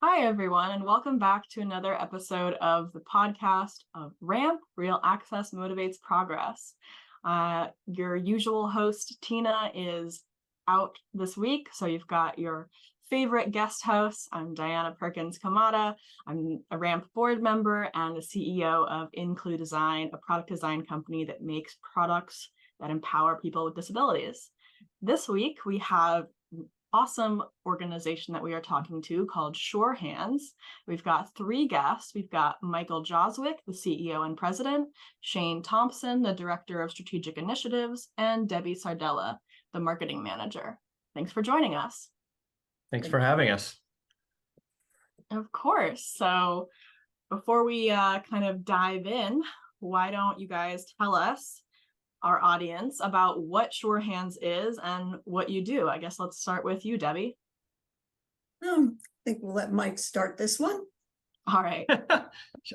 Hi, everyone, and welcome back to another episode of the podcast of RAMP, Real Access Motivates Progress. Your usual host, Tina, is out this week, so you've got your favorite guest hosts. I'm Diana Perkins Kamada. I'm a RAMP board member and the CEO of Include Design, a product design company that makes products that empower people with disabilities. This week, we have awesome organization that we are talking to called Sure Hands. We've got three guests. We've got Michael Joswick, the CEO and president, Shane Thompson, the director of strategic initiatives, and Debbie Sardella, the marketing manager. Thanks for joining us. Thanks for having us. Of course. So before we kind of dive in, why don't you guys tell us, our audience, about what Sure Hands is and what you do? I guess let's start with you, Debbie. I think we'll let Mike start this one. All right.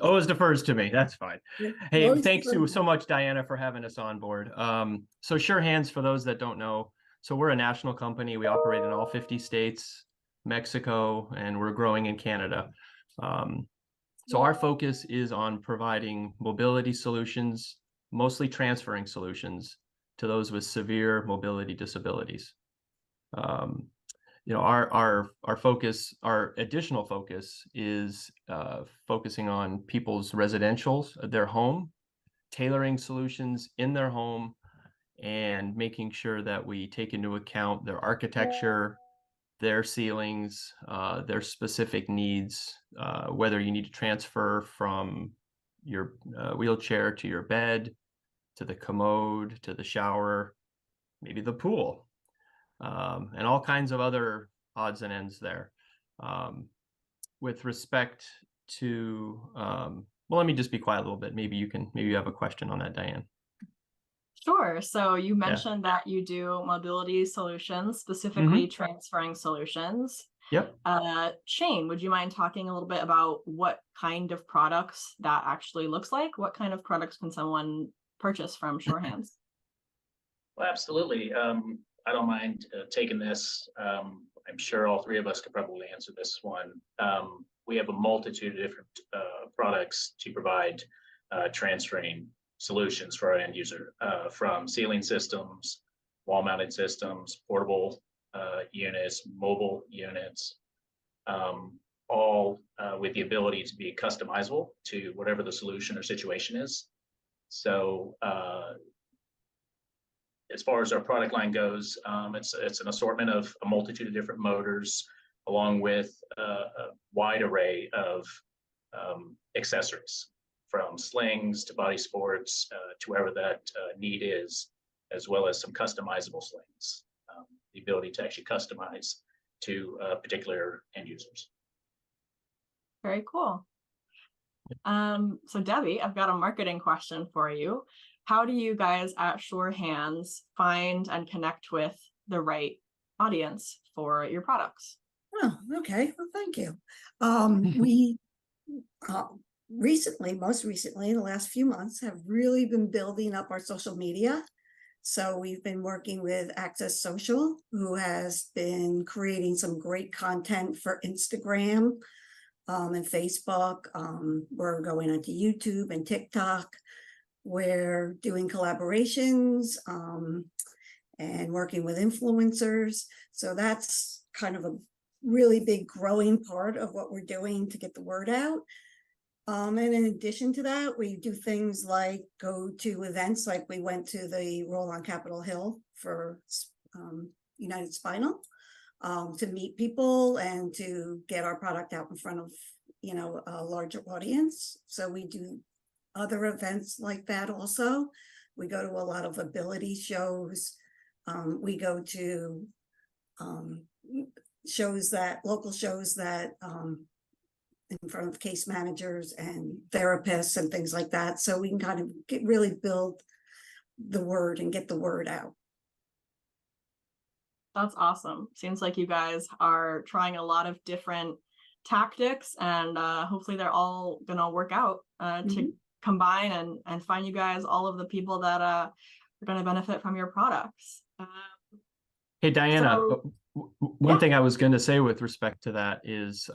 Always defers to me. That's fine. Yeah, Hey, always thanks defers. so much, Diana, for having us on board. So Sure Hands, for those that don't know, so we're a national company. We operate in all 50 states, Mexico, and we're growing in Canada. So our focus is on providing mobility solutions, mostly transferring solutions to those with severe mobility disabilities. Our focus, our additional focus is focusing on people's residentials, their home, tailoring solutions in their home, and making sure that we take into account their architecture, their ceilings, their specific needs, whether you need to transfer from your wheelchair to your bed, to the commode, to the shower, maybe the pool, and all kinds of other odds and ends there. With respect to, well, let me just be quiet a little bit. Maybe you have a question on that, Diane. Sure. So you mentioned that you do mobility solutions, specifically transferring solutions. Yep. Shane, would you mind talking a little bit about what kind of products that actually looks like? What kind of products can someone purchase from Sure Hands? Well, absolutely. I don't mind taking this. I'm sure all three of us could probably answer this one. We have a multitude of different products to provide transferring solutions for our end user, from ceiling systems, wall-mounted systems, portable units, mobile units, all with the ability to be customizable to whatever the solution or situation is. So as far as our product line goes, it's an assortment of a multitude of different motors, along with a wide array of accessories, from slings to body sports to wherever that need is, as well as some customizable slings, the ability to actually customize to particular end users. Very cool. So Debbie, I've got a marketing question for you. How do you guys at Sure Hands find and connect with the right audience for your products? Oh, okay. Well, thank you. We most recently, in the last few months, have really been building up our social media. So we've been working with Access Social, who has been creating some great content for Instagram and Facebook. We're going onto YouTube and TikTok. We're doing collaborations and working with influencers. So that's kind of really big growing part of what we're doing to get the word out. And in addition to that, we do things like go to events, like we went to the Roll on Capitol Hill for United Spinal, to meet people and to get our product out in front of, you know, a larger audience. So we do other events like that also. We go to a lot of ability shows. We go to local shows that in front of case managers and therapists and things like that. So we can kind of really build the word and get the word out. That's awesome. Seems like you guys are trying a lot of different tactics, and hopefully they're all gonna work out to combine and find you guys all of the people that are gonna benefit from your products. Hey, Diana, one yeah. thing I was going to say with respect to that is,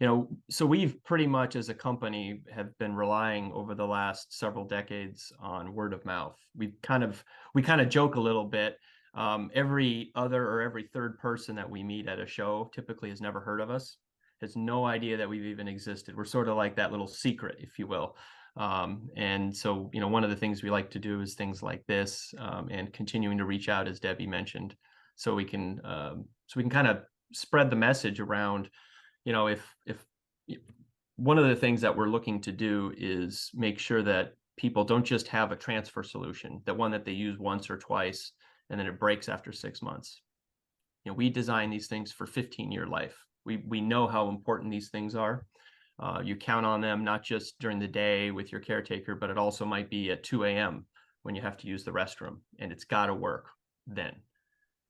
you know, so we've pretty much as a company have been relying over the last several decades on word of mouth. We kind of joke a little bit. Every other or every third person that we meet at a show typically has never heard of us, has no idea that we've even existed. We're sort of like that little secret, if you will. And so, you know, one of the things we like to do is things like this, and continuing to reach out, as Debbie mentioned, so we can kind of spread the message around. You know, if one of the things that we're looking to do is make sure that people don't just have a transfer solution, that one that they use once or twice and then it breaks after 6 months. You know, we design these things for 15-year life. We know how important these things are. You count on them not just during the day with your caretaker, but it also might be at 2 a.m. when you have to use the restroom, and it's got to work then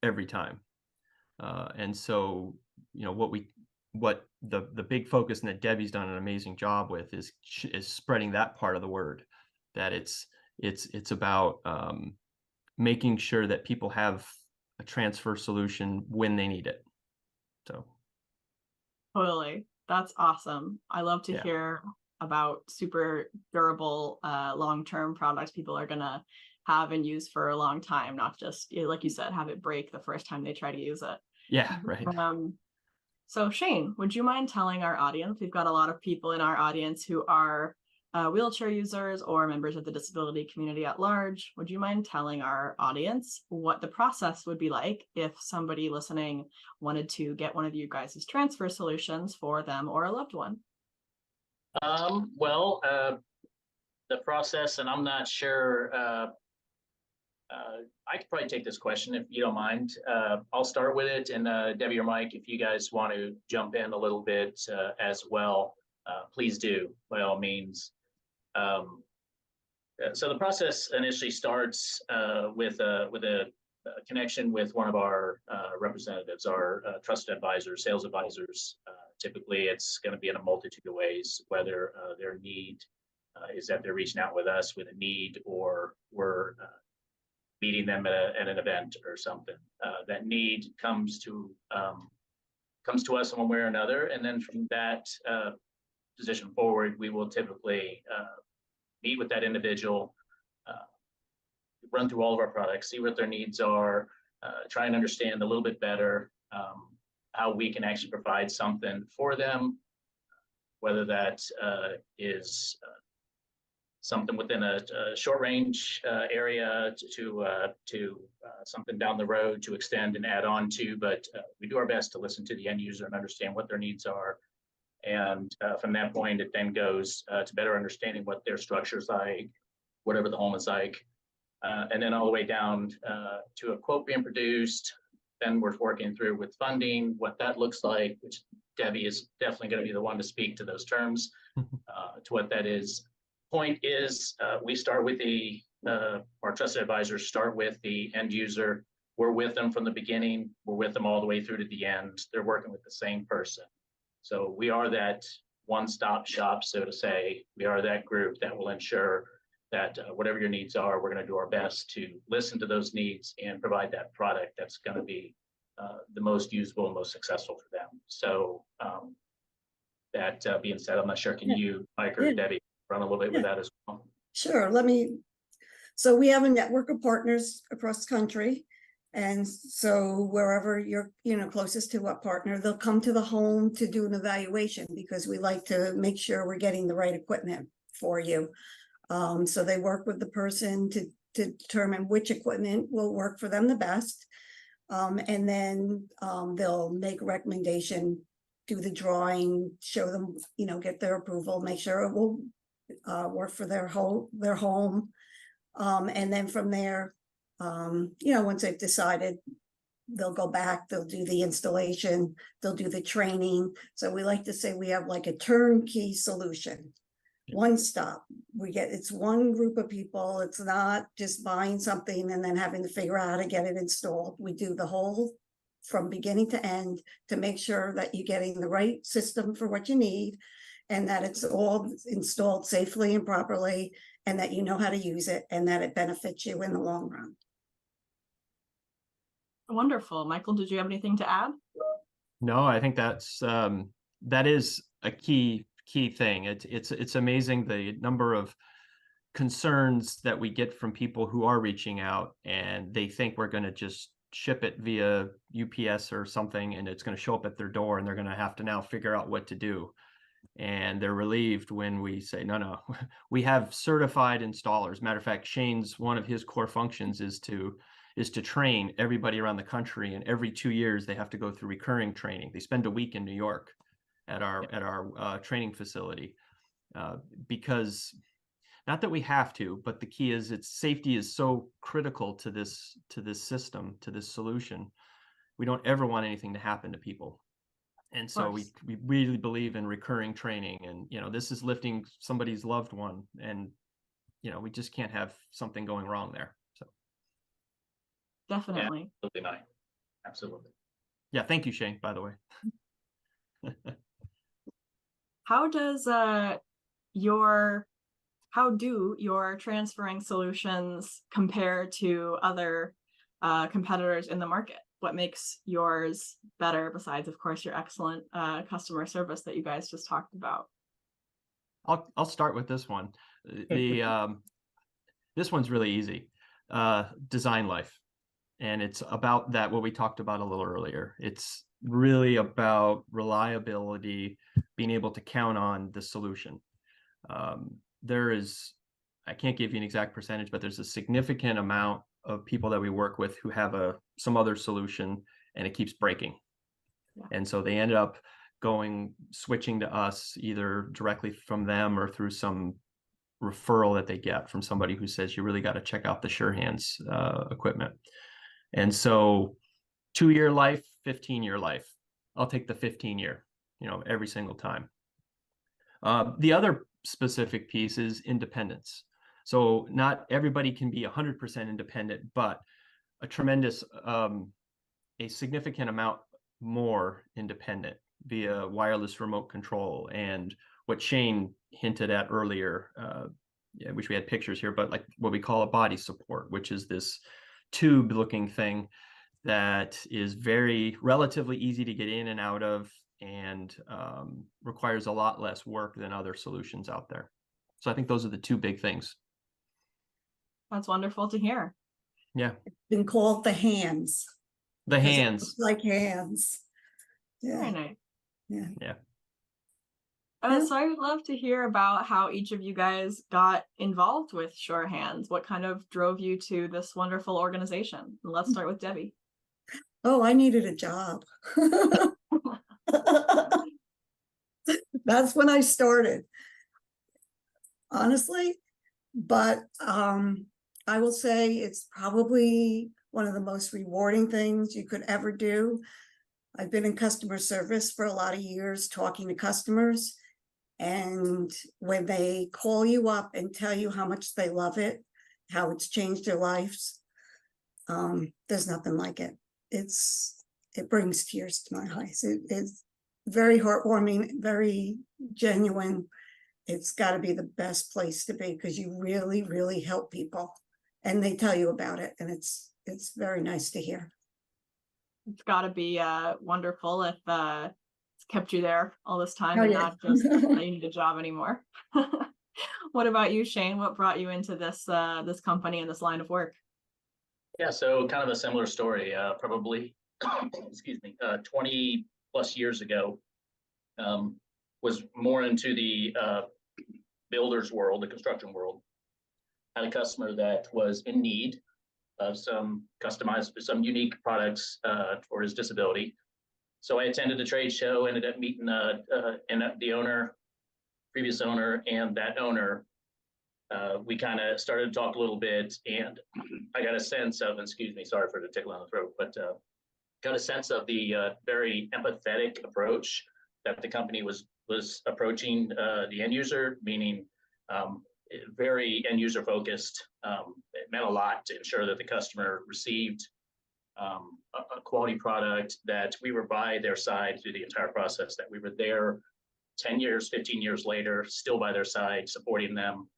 every time. And so, you know, what the big focus, and that Debbie's done an amazing job with, is spreading that part of the word, that it's about making sure that people have a transfer solution when they need it. So Totally. That's awesome. I love to hear about super durable, long-term products people are gonna have and use for a long time, not just, like you said, have it break the first time they try to use it. Yeah, right. So Shane, would you mind telling our audience, we've got a lot of people in our audience who are wheelchair users or members of the disability community at large. Would you mind telling our audience what the process would be like if somebody listening wanted to get one of you guys' transfer solutions for them or a loved one? Well, the process, and I'm not sure, I could probably take this question if you don't mind. I'll start with it, and Debbie or Mike, if you guys want to jump in a little bit as well, please do, by all means. So the process initially starts with a connection with one of our representatives, our trusted advisors, sales advisors. Typically, it's going to be in a multitude of ways, whether their need is that they're reaching out with us with a need, or we're meeting them at an event or something. That need comes to us in one way or another, and then from that position forward, we will typically meet with that individual, run through all of our products, see what their needs are, try and understand a little bit better how we can actually provide something for them, whether that is something within a short range area to something down the road to extend and add on to, but we do our best to listen to the end user and understand what their needs are. And from that point, it then goes to better understanding what their structure is like, whatever the home is like, and then all the way down to a quote being produced. Then we're working through with funding, what that looks like, which Debbie is definitely going to be the one to speak to those terms, to what that is. Point is, we start with our trusted advisors start with the end user. We're with them from the beginning. We're with them all the way through to the end. They're working with the same person. So we are that one-stop shop, so to say. We are that group that will ensure that whatever your needs are, we're going to do our best to listen to those needs and provide that product that's going to be the most usable and most successful for them. So that being said, I'm not sure, can you, Mike or Debbie, run a little bit with that as well? Sure. So we have a network of partners across the country. And so wherever you're, closest to a partner, they'll come to the home to do an evaluation because we like to make sure we're getting the right equipment for you. So they work with the person to determine which equipment will work for them the best. And then they'll make a recommendation, do the drawing, show them, get their approval, make sure it will work for their home. And then from there, once they've decided, they'll go back, they'll do the installation, they'll do the training. So we like to say we have like a turnkey solution. One stop. It's one group of people. It's not just buying something and then having to figure out how to get it installed. We do the whole from beginning to end to make sure that you're getting the right system for what you need and that it's all installed safely and properly and that you know how to use it and that it benefits you in the long run. Wonderful. Michael, did you have anything to add? No, I think that is a key thing. It's amazing the number of concerns that we get from people who are reaching out and they think we're going to just ship it via UPS or something and it's going to show up at their door and they're going to have to now figure out what to do. And they're relieved when we say, no, we have certified installers. Matter of fact, Shane's, one of his core functions is to train everybody around the country. And every 2 years, they have to go through recurring training. They spend a week in New York at our training facility because not that we have to, but the key is safety is so critical to this system, to this solution. We don't ever want anything to happen to people. And so we really believe in recurring training and, this is lifting somebody's loved one and, we just can't have something going wrong there. So. Definitely. Yeah, absolutely not. Absolutely. Yeah. Thank you, Shane, by the way. How do your transferring solutions compare to other competitors in the market? What makes yours better besides, of course, your excellent customer service that you guys just talked about? I'll start with this one. This one's really easy. Design life. And it's about that, what we talked about a little earlier. It's really about reliability, being able to count on the solution. I can't give you an exact percentage, but there's a significant amount of people that we work with who have some other solution and it keeps breaking. Yeah. And so they end up switching to us either directly from them or through some referral that they get from somebody who says, you really got to check out the SureHands equipment. And so 2-year life, 15-year life. I'll take the 15-year, every single time. The other specific piece is independence. So not everybody can be 100% independent, but a significant amount more independent via wireless remote control. And what Shane hinted at earlier, I wish we had pictures here, but like what we call a body support, which is this tube looking thing that is relatively easy to get in and out of and requires a lot less work than other solutions out there. So I think those are the two big things. That's wonderful to hear. Yeah. It's been called the hands. The hands. Like hands. Yeah. Very nice. Yeah. Yeah. So I would love to hear about how each of you guys got involved with SureHands. What kind of drove you to this wonderful organization? Let's start with Debbie. Oh, I needed a job. That's when I started, honestly. But I will say it's probably one of the most rewarding things you could ever do. I've been in customer service for a lot of years, talking to customers. And when they call you up and tell you how much they love it, how it's changed their lives, there's nothing like it. It brings tears to my eyes. It's very heartwarming, very genuine. It's got to be the best place to be because you really, really help people and they tell you about it. And it's very nice to hear. It's got to be wonderful if it's kept you there all this time Oh, and yeah. not just that you need a job anymore. What about you, Shane? What brought you into this company and this line of work? Yeah, so kind of a similar story, probably, excuse me, 20 plus years ago, was more into the builder's world, the construction world. Had a customer that was in need of some customized, some unique products for his disability. So I attended the trade show, ended up meeting and the owner, previous owner, and that owner. We kind of started to talk a little bit, and I got a sense of, excuse me, sorry for the tickle on the throat, but got a sense of the very empathetic approach that the company was approaching the end user, meaning very end user focused. It meant a lot to ensure that the customer received a quality product, that we were by their side through the entire process, that we were there 10 years, 15 years later, still by their side, supporting them.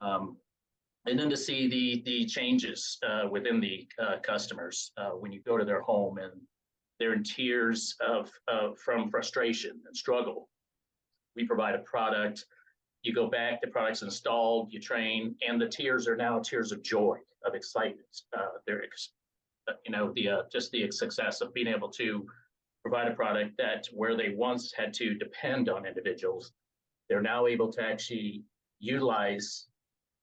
And then to see the changes within the customers when you go to their home and they're in tears from frustration and struggle. We provide a product, you go back, the product's installed, you train, and the tears are now tears of joy, of excitement. They're, just the success of being able to provide a product that where they once had to depend on individuals, they're now able to actually utilize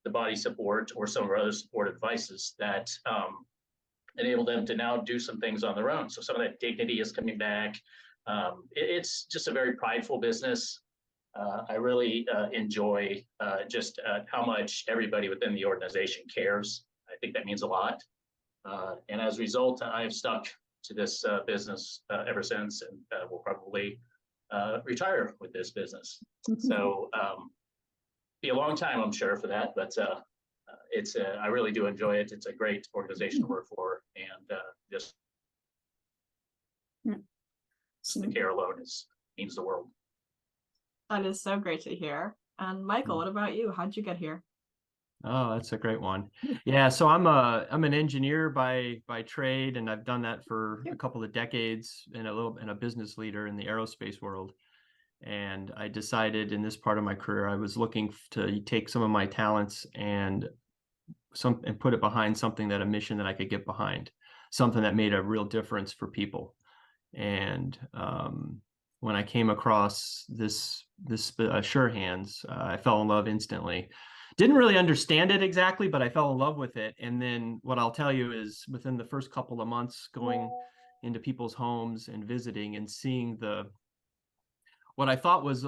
the body support or some of our other supportive devices that enable them to now do some things on their own. So some of that dignity is coming back. It's just a very prideful business. I really enjoy just how much everybody within the organization cares. I think that means a lot. And as a result, I've stuck to this business ever since, and will probably retire with this business. So be a long time, I'm sure, for that, but it's I really do enjoy it. It's a great organization to work for, and just the care alone means the world. That is so great to hear. And Michael, what about you? How'd you get here? Oh, that's a great one. Yeah, so I'm an engineer by trade, and I've done that for a couple of decades, and a business leader in the aerospace world. And I decided in this part of my career, I was looking to take some of my talents and put it behind something, that a mission that I could get behind, something that made a real difference for people. And when I came across this Sure Hands, I fell in love instantly. Didn't really understand it exactly, but I fell in love with it. And then what I'll tell you is, within the first couple of months going into people's homes and visiting and seeing what I thought was,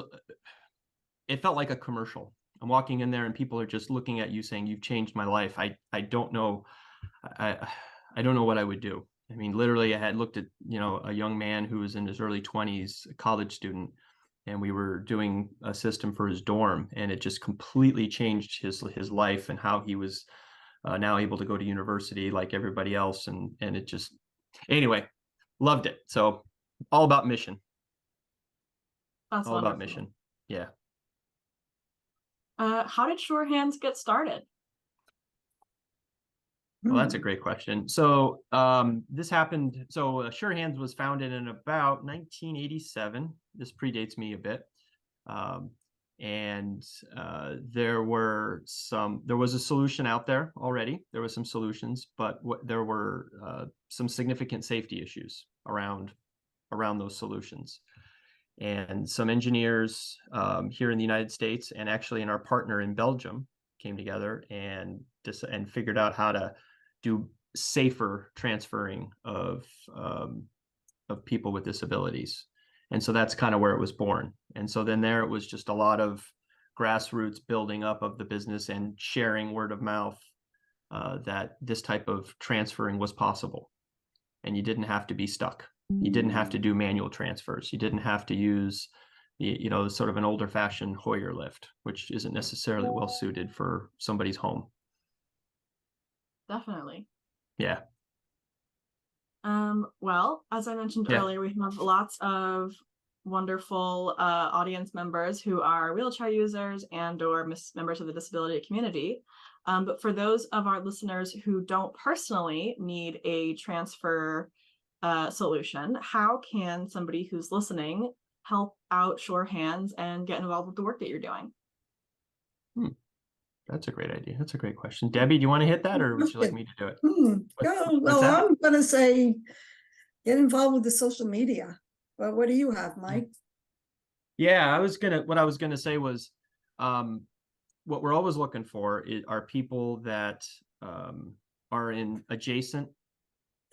it felt like a commercial. I'm walking in there and people are just looking at you saying, "You've changed my life." I don't know. I don't know what I would do. I mean, literally, I had looked at, a young man who was in his early 20s, a college student, and we were doing a system for his dorm, and it just completely changed his life and how he was now able to go to university like everybody else. And it just, anyway, loved it. So all about mission. That's all wonderful. about mission. Yeah. How did Sure Hands get started? Well, that's a great question. So this happened. So Sure Hands was founded in about 1987. This predates me a bit. And there was a solution out there already. There were some solutions, but there were some significant safety issues around those solutions. And some engineers here in the United States, and actually in our partner in Belgium, came together and figured out how to do safer transferring of people with disabilities. And so that's kind of where it was born. And so then it was just a lot of grassroots building up of the business and sharing word of mouth that this type of transferring was possible. And you didn't have to be stuck. You didn't have to do manual transfers. You didn't have to use, sort of an older fashioned Hoyer lift, which isn't necessarily well suited for somebody's home. Definitely. Yeah. Well, as I mentioned earlier, we have lots of wonderful audience members who are wheelchair users and/or members of the disability community. But for those of our listeners who don't personally need a transfer solution, how can somebody who's listening help out Sure Hands and get involved with the work that you're doing? That's a great idea. That's a great question. Debbie, do you want to hit that, or would you like me to do it? Well, What's that? I'm gonna say, get involved with the social media. Well, what do you have, Mike? Yeah, what I was gonna say was, what we're always looking for are people that are in adjacent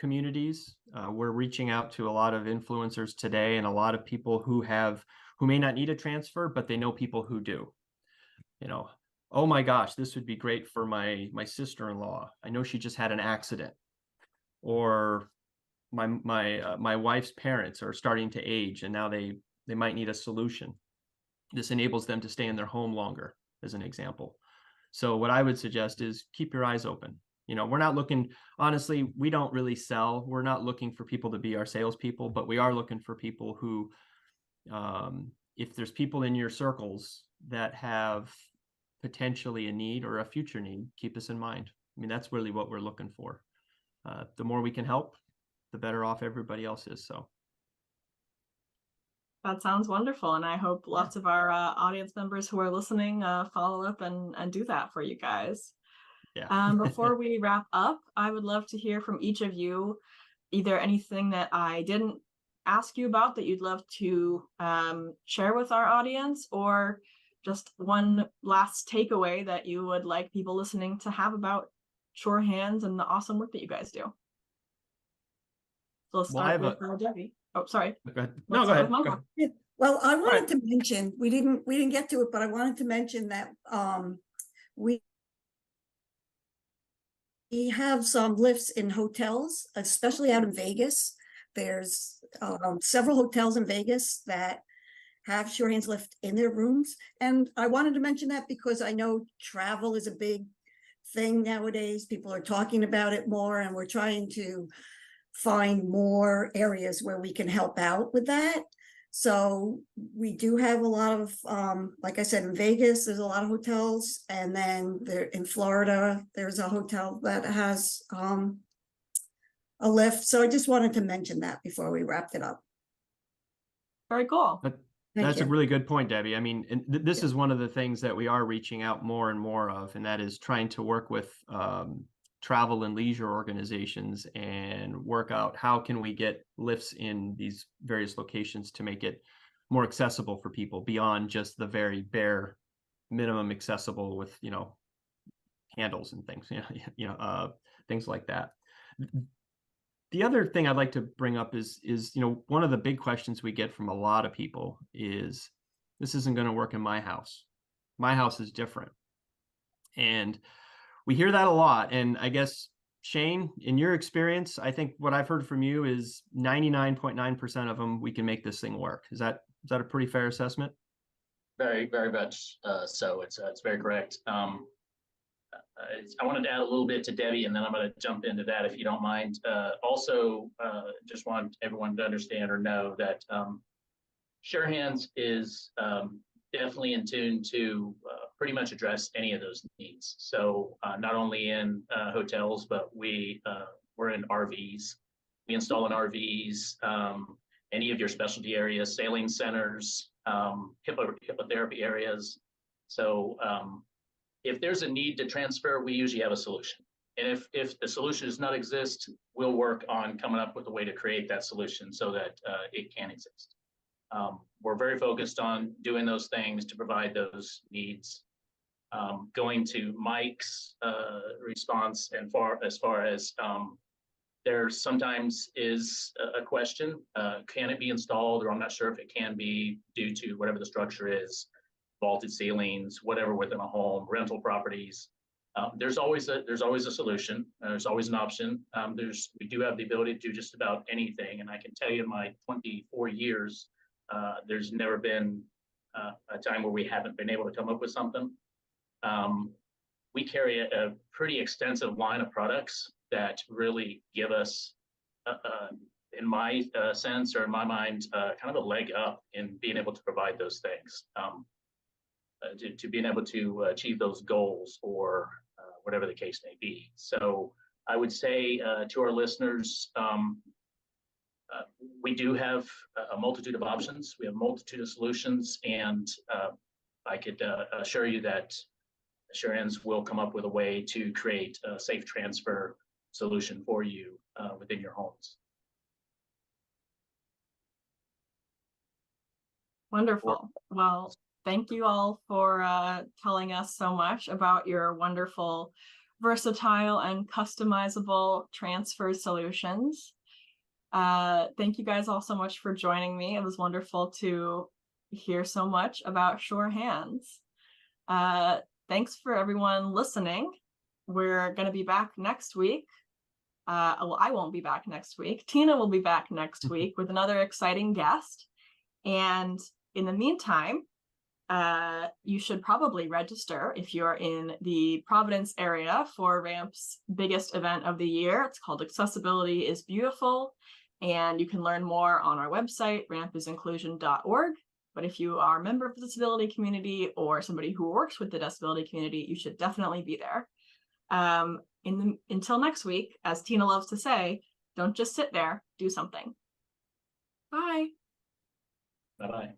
communities. We're reaching out to a lot of influencers today, and a lot of people who may not need a transfer, but they know people who do. You know, oh my gosh, this would be great for my sister-in-law. I know she just had an accident. Or my wife's parents are starting to age, and now they might need a solution. This enables them to stay in their home longer, as an example. So what I would suggest is keep your eyes open. You know, we're not looking, honestly, we don't really sell. We're not looking for people to be our salespeople, but we are looking for people who, if there's people in your circles that have potentially a need or a future need, keep us in mind. I mean, that's really what we're looking for. The more we can help, the better off everybody else is. So That sounds wonderful, and I hope lots of our audience members who are listening follow up and do that for you guys. yeah. Before we wrap up, I would love to hear from each of you, either anything that I didn't ask you about that you'd love to share with our audience, or just one last takeaway that you would like people listening to have about Sure Hands and the awesome work that you guys do. So let's start with Debbie. Oh, sorry. Go ahead. No, go ahead. Go ahead. Yeah. Well, I wanted right. to mention, we didn't get to it, but I wanted to mention that we have some lifts in hotels, especially out in Vegas. There's several hotels in Vegas that have Sure Hands lift in their rooms. And I wanted to mention that because I know travel is a big thing nowadays. People are talking about it more, and we're trying to find more areas where we can help out with that. So we do have a lot of, like I said, in Vegas, there's a lot of hotels. And then there in Florida, there's a hotel that has a lift. So I just wanted to mention that before we wrapped it up. Very cool. That's a really good point, Debbie. I mean, this is one of the things that we are reaching out more and more of, and that is trying to work with travel and leisure organizations and work out how can we get lifts in these various locations to make it more accessible for people beyond just the very bare minimum accessible with, you know, handles and things, things like that. The other thing I'd like to bring up is, you know, one of the big questions we get from a lot of people is, this isn't going to work in my house. My house is different. And we hear that a lot. And I guess, Shane, in your experience, I think what I've heard from you is 99.9% of them, we can make this thing work. Is that a pretty fair assessment? Very, very much so. It's very correct. I wanted to add a little bit to Debbie, and then I'm going to jump into that if you don't mind. Also, just want everyone to understand or know that Sure Hands is definitely in tune to pretty much address any of those needs. So not only in hotels, but we're in RVs. We install in RVs, any of your specialty areas, sailing centers, hippotherapy areas. So if there's a need to transfer, we usually have a solution. And if the solution does not exist, we'll work on coming up with a way to create that solution so that it can exist. We're very focused on doing those things to provide those needs. Going to Mike's response, and as far as there sometimes is a question, can it be installed, or I'm not sure if it can be due to whatever the structure is, vaulted ceilings, whatever within a home, rental properties. There's always a solution. There's always an option. We do have the ability to do just about anything, and I can tell you in my 24 years, there's never been a time where we haven't been able to come up with something. We carry a pretty extensive line of products that really give us, in my sense or in my mind, kind of a leg up in being able to provide those things, to being able to achieve those goals, or whatever the case may be. So I would say to our listeners, we do have a multitude of options. We have a multitude of solutions, and I could assure you that Sure-Hands will come up with a way to create a safe transfer solution for you within your homes. Wonderful. Well, thank you all for telling us so much about your wonderful, versatile and customizable transfer solutions. Thank you guys all so much for joining me. It was wonderful to hear so much about Sure-Hands. Thanks for everyone listening. We're going to be back next week. Well, I won't be back next week. Tina will be back next week with another exciting guest. And in the meantime, you should probably register if you're in the Providence area for RAMP's biggest event of the year. It's called Accessibility is Beautiful, and you can learn more on our website, rampisinclusion.org. But if you are a member of the disability community or somebody who works with the disability community, you should definitely be there. Until next week, as Tina loves to say, don't just sit there, do something. Bye. Bye-bye.